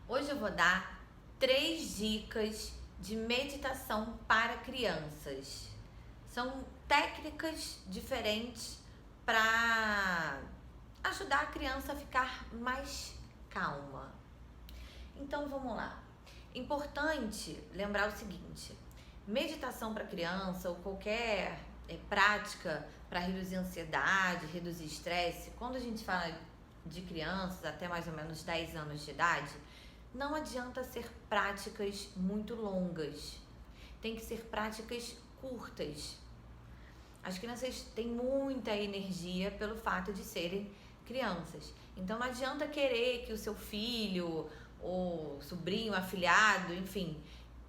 Hoje eu vou dar 3 dicas de meditação para crianças. São técnicas diferentes para ajudar a criança a ficar mais calma. Então vamos lá. Importante lembrar o seguinte: meditação para criança ou qualquer prática para reduzir ansiedade, reduzir estresse, quando a gente fala de crianças até mais ou menos 10 anos de idade, não adianta ser práticas muito longas. Tem que ser práticas curtas. As crianças têm muita energia pelo fato de serem crianças. Então não adianta querer que o seu filho, ou sobrinho, afilhado, enfim,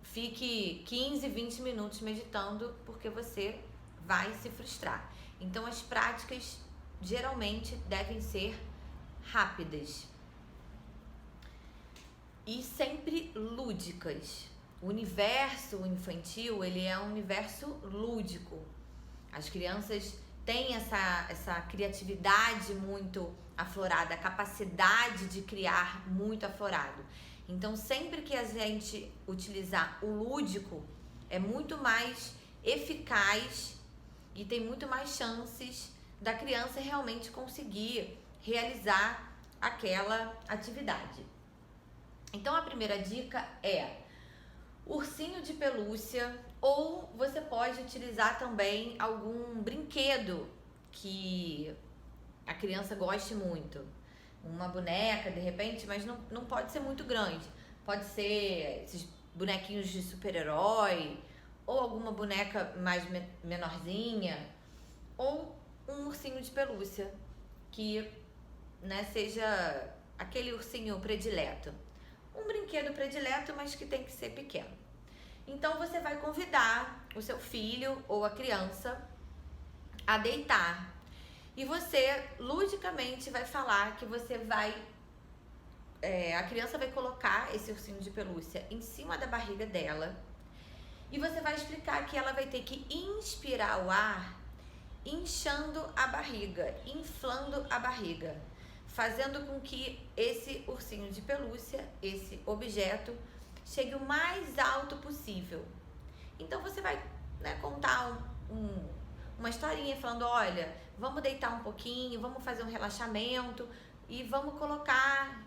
fique 15, 20 minutos meditando, porque você vai se frustrar. Então as práticas geralmente devem ser rápidas e sempre lúdicas. O universo infantil, ele é um universo lúdico. As crianças têm essa criatividade muito aflorada, a capacidade de criar muito aflorado. Então, sempre que a gente utilizar o lúdico, é muito mais eficaz e tem muito mais chances da criança realmente conseguir realizar aquela atividade. Então a primeira dica é ursinho de pelúcia, ou você pode utilizar também algum brinquedo que a criança goste muito. Uma boneca, de repente, mas não pode ser muito grande. Pode ser esses bonequinhos de super-herói, ou alguma boneca mais menorzinha, ou um ursinho de pelúcia, que seja aquele ursinho predileto. Um brinquedo predileto, mas que tem que ser pequeno. Então você vai convidar o seu filho ou a criança a deitar. E você ludicamente vai falar que você vai... a criança vai colocar esse ursinho de pelúcia em cima da barriga dela. E você vai explicar que ela vai ter que inspirar o ar inchando a barriga, inflando a barriga, fazendo com que esse ursinho de pelúcia, esse objeto, chegue o mais alto possível. Então você vai contar uma historinha falando: olha, vamos deitar um pouquinho, vamos fazer um relaxamento e vamos colocar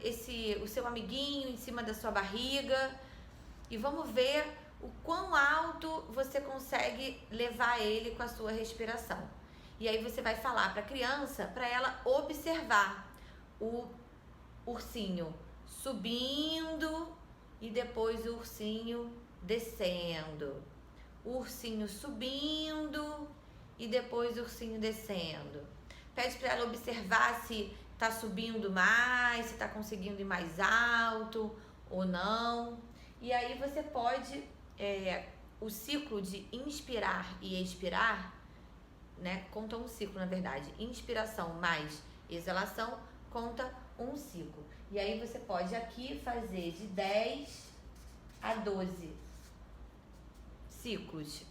o seu amiguinho em cima da sua barriga e vamos ver o quão alto você consegue levar ele com a sua respiração. E aí você vai falar para a criança, para ela observar o ursinho subindo e depois o ursinho descendo. O ursinho subindo e depois o ursinho descendo. Pede para ela observar se está subindo mais, se está conseguindo ir mais alto ou não. E aí você pode, o ciclo de inspirar e expirar, conta um ciclo, na verdade. Inspiração mais exalação conta um ciclo. E aí você pode aqui fazer de 10 a 12 ciclos.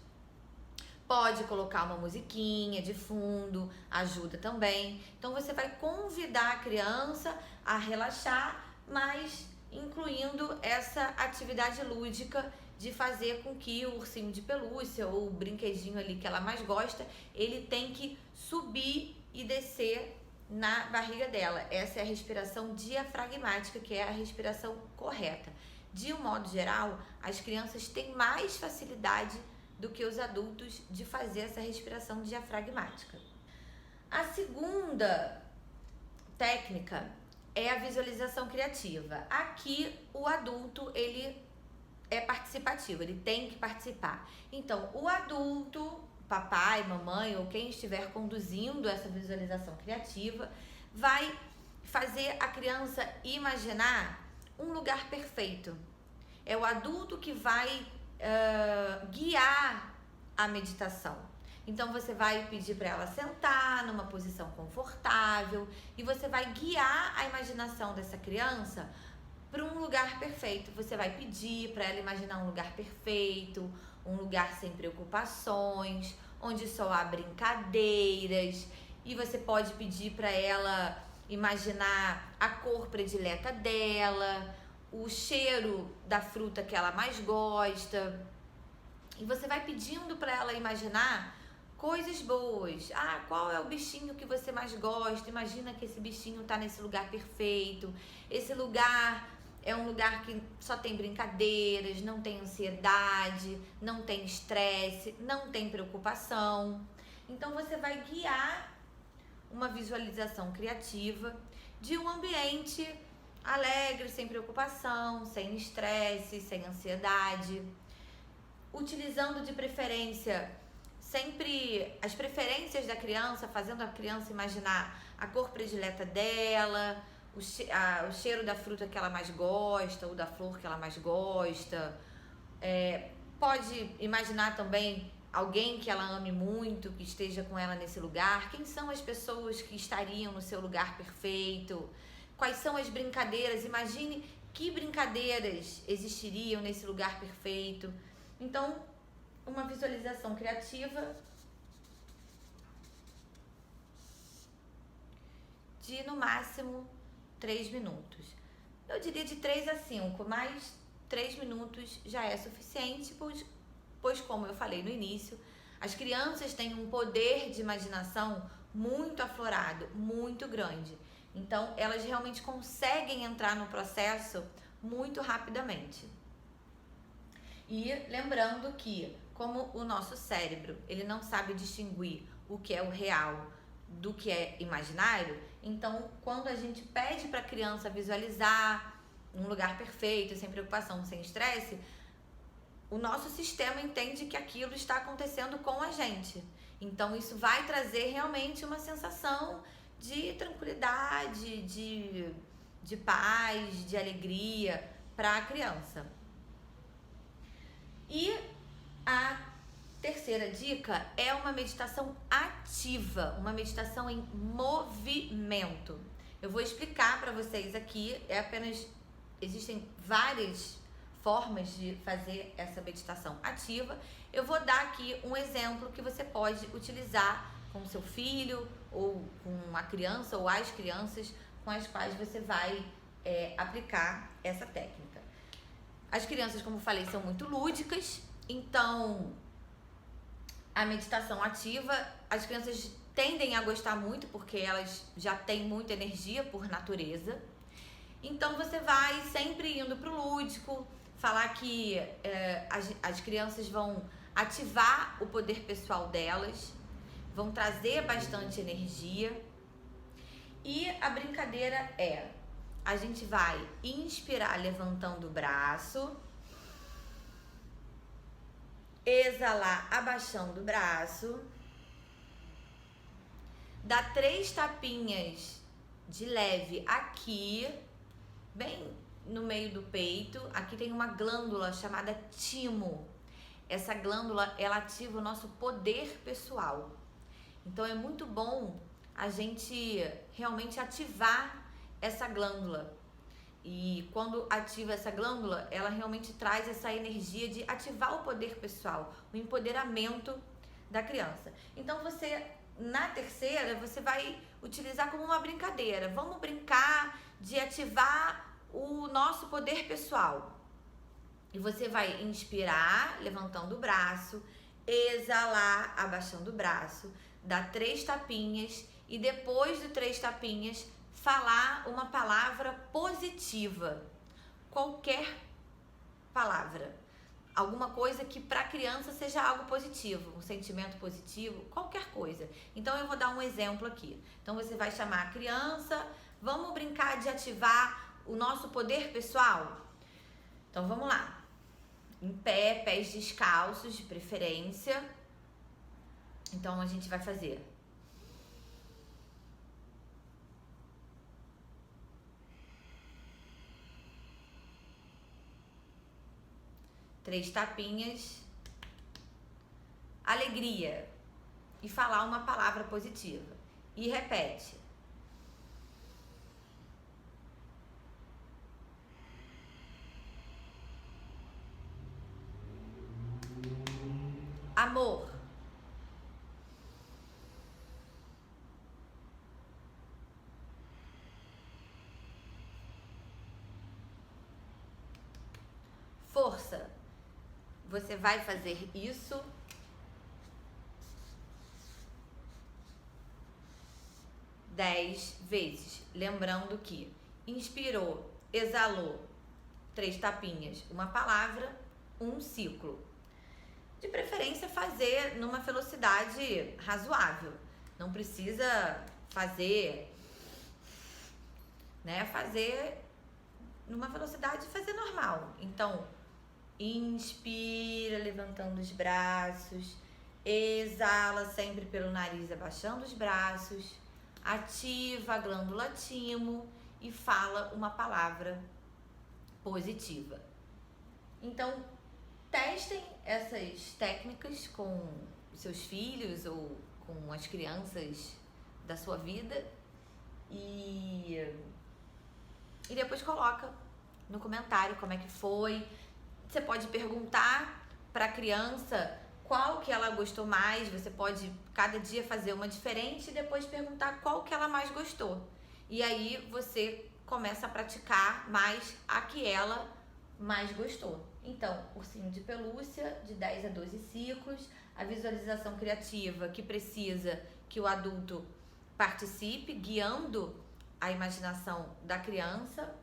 Pode colocar uma musiquinha de fundo, ajuda também. Então você vai convidar a criança a relaxar, mas incluindo essa atividade lúdica de fazer com que o ursinho de pelúcia ou o brinquedinho ali que ela mais gosta, ele tem que subir e descer na barriga dela. Essa é a respiração diafragmática, que é a respiração correta. De um modo geral, as crianças têm mais facilidade do que os adultos de fazer essa respiração diafragmática. A segunda técnica é a visualização criativa. Aqui o adulto, ele é participativo, ele tem que participar. Então o adulto, papai, mamãe ou quem estiver conduzindo essa visualização criativa, vai fazer a criança imaginar um lugar perfeito. É o adulto que vai guiar a meditação. Então você vai pedir para ela sentar numa posição confortável e você vai guiar a imaginação dessa criança para um lugar perfeito. Você vai pedir para ela imaginar um lugar perfeito, um lugar sem preocupações, onde só há brincadeiras, e você pode pedir para ela imaginar a cor predileta dela, o cheiro da fruta que ela mais gosta. E você vai pedindo para ela imaginar coisas boas. Ah, qual é o bichinho que você mais gosta? Imagina que esse bichinho tá nesse lugar perfeito. Esse lugar é um lugar que só tem brincadeiras, não tem ansiedade, não tem estresse, não tem preocupação. Então você vai guiar uma visualização criativa de um ambiente alegre, sem preocupação, sem estresse, sem ansiedade, utilizando de preferência sempre as preferências da criança, fazendo a criança imaginar a cor predileta dela, o cheiro da fruta que ela mais gosta, ou da flor que ela mais gosta. Pode imaginar também alguém que ela ame muito, que esteja com ela nesse lugar. Quem são as pessoas que estariam no seu lugar perfeito? Quais são as brincadeiras? Imagine que brincadeiras existiriam nesse lugar perfeito. Então, uma visualização criativa de no máximo 3 minutos. Eu diria de 3 a 5, mas 3 minutos já é suficiente, pois como eu falei no início, as crianças têm um poder de imaginação muito aflorado, muito grande. Então, elas realmente conseguem entrar no processo muito rapidamente. E lembrando que, como o nosso cérebro, ele não sabe distinguir o que é o real do que é imaginário, então quando a gente pede para a criança visualizar um lugar perfeito, sem preocupação, sem estresse, o nosso sistema entende que aquilo está acontecendo com a gente. Então isso vai trazer realmente uma sensação de tranquilidade, de paz, de alegria para a criança. E a terceira dica é uma meditação ativa, uma meditação em movimento. Eu vou explicar para vocês aqui, existem várias formas de fazer essa meditação ativa. Eu vou dar aqui um exemplo que você pode utilizar com seu filho ou com a criança ou as crianças com as quais você vai aplicar essa técnica. As crianças, como falei, são muito lúdicas, então a meditação ativa, as crianças tendem a gostar muito porque elas já têm muita energia por natureza. Então você vai sempre indo para o lúdico, falar que as crianças vão ativar o poder pessoal delas, vão trazer bastante energia. E a brincadeira a gente vai inspirar levantando o braço, exalar abaixando o braço, dá 3 tapinhas de leve aqui, bem no meio do peito. Aqui tem uma glândula chamada timo. Essa glândula, ela ativa o nosso poder pessoal. Então é muito bom a gente realmente ativar essa glândula. E quando ativa essa glândula, ela realmente traz essa energia de ativar o poder pessoal, o empoderamento da criança. Então você, na terceira, você vai utilizar como uma brincadeira. Vamos brincar de ativar o nosso poder pessoal. E você vai inspirar, levantando o braço, exalar, abaixando o braço, dar 3 tapinhas e depois de 3 tapinhas, falar uma palavra positiva. Qualquer palavra. Alguma coisa que para a criança seja algo positivo, um sentimento positivo, qualquer coisa. Então eu vou dar um exemplo aqui. Então você vai chamar a criança, vamos brincar de ativar o nosso poder pessoal? Então vamos lá. Em pé, pés descalços de preferência. Então a gente vai fazer 3 tapinhas, alegria, e falar uma palavra positiva. E repete. Amor. força. Você vai fazer isso 10 vezes. Lembrando que inspirou, exalou, 3 tapinhas, uma palavra, um ciclo. De preferência fazer numa velocidade razoável. Não precisa fazer, né? Fazer numa velocidade, fazer normal. Então, inspira, levantando os braços. Exala sempre pelo nariz, abaixando os braços. Ativa a glândula timo e fala uma palavra positiva. Então, testem essas técnicas com os seus filhos ou com as crianças da sua vida e depois coloca no comentário como é que foi. Você pode perguntar para a criança qual que ela gostou mais. Você pode cada dia fazer uma diferente e depois perguntar qual que ela mais gostou. E aí você começa a praticar mais a que ela mais gostou. Então, ursinho de pelúcia, de 10 a 12 ciclos, a visualização criativa, que precisa que o adulto participe, guiando a imaginação da criança,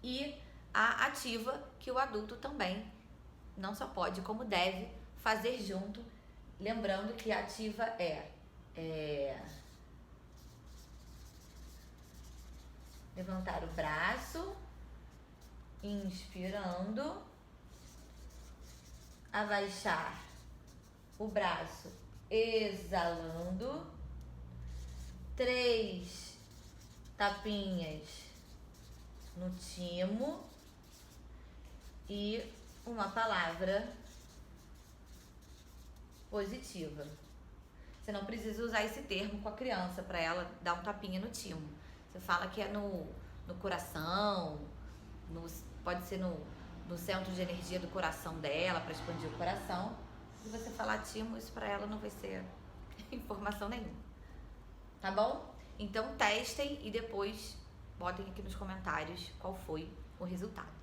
e a ativa, que o adulto também não só pode, como deve fazer junto. Lembrando que a ativa é levantar o braço, inspirando, abaixar o braço, exalando, 3 tapinhas no timo e uma palavra positiva. Você não precisa usar esse termo com a criança para ela dar um tapinha no timo. Você fala que é no coração, pode ser no centro de energia do coração dela, para expandir o coração. Se você falar timo, isso para ela não vai ser informação nenhuma. Tá bom? Então testem e depois botem aqui nos comentários qual foi o resultado.